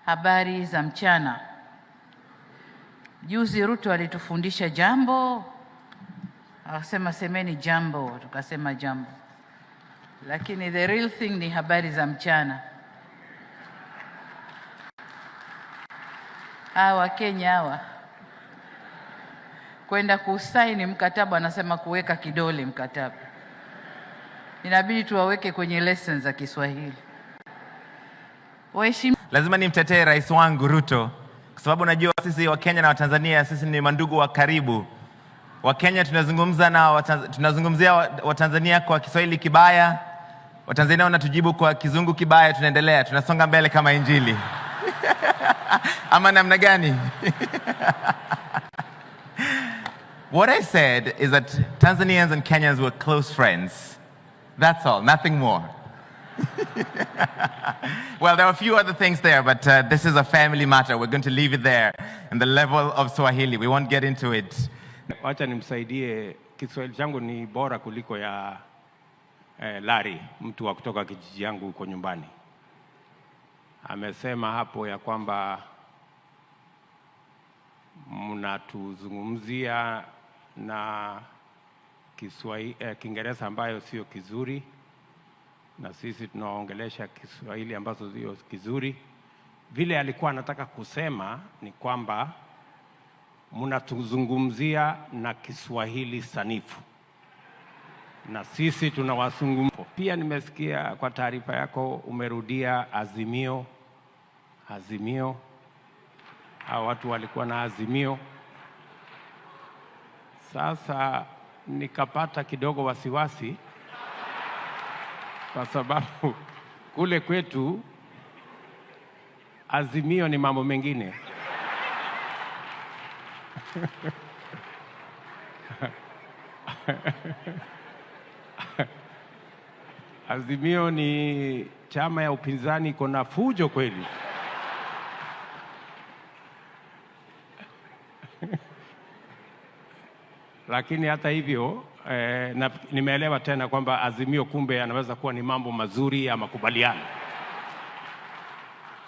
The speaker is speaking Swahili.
Habari za mchana. Juzi Ruto alitufundisha jambo, akasema semeni jambo, tukasema jambo. Lakini the real thing ni habari za mchana. Hawa Kenya hawa kwenda kusaini mkataba, anasema kuweka kidole mkataba. Inabidi tuwaweke kwenye lessons za Kiswahili. Lazima nimtetee rais wangu Ruto, kwa sababu unajua sisi wa Kenya na wa Tanzania sisi ni mandugu wa karibu. Wa Kenya tunazungumzia wa Tanzania kwa Kiswahili kibaya, wa Tanzania wanatujibu kwa Kizungu kibaya, tunaendelea, tunasonga mbele kama injili. Ama namna gani? What I said is that Tanzanians and Kenyans were close friends. That's all, nothing more. Well, there are a few other things there, but this is a family matter. We're going to leave it there in the level of Swahili. We won't get into it. Wacha nimsaidie, Kiswahili changu ni bora kuliko ya Larry, mtu wa kutoka kijiji yangu huko nyumbani. Amesema hapo ya kwamba mnatuzungumzia na Kiswahili, Kiingereza ambayo sio kizuri, na sisi tunaongelesha Kiswahili ambazo sio kizuri. Vile alikuwa anataka kusema ni kwamba mnatuzungumzia na Kiswahili sanifu, na sisi tunawazungumza. Pia nimesikia kwa taarifa yako umerudia azimio. Hao watu walikuwa na azimio. Sasa nikapata kidogo wasiwasi, kwa sababu kule kwetu azimio ni mambo mengine. Azimio ni chama ya upinzani, kuna fujo kweli. Lakini hata hivyo nimeelewa tena kwamba azimio kumbe anaweza kuwa ni mambo mazuri ya makubaliano.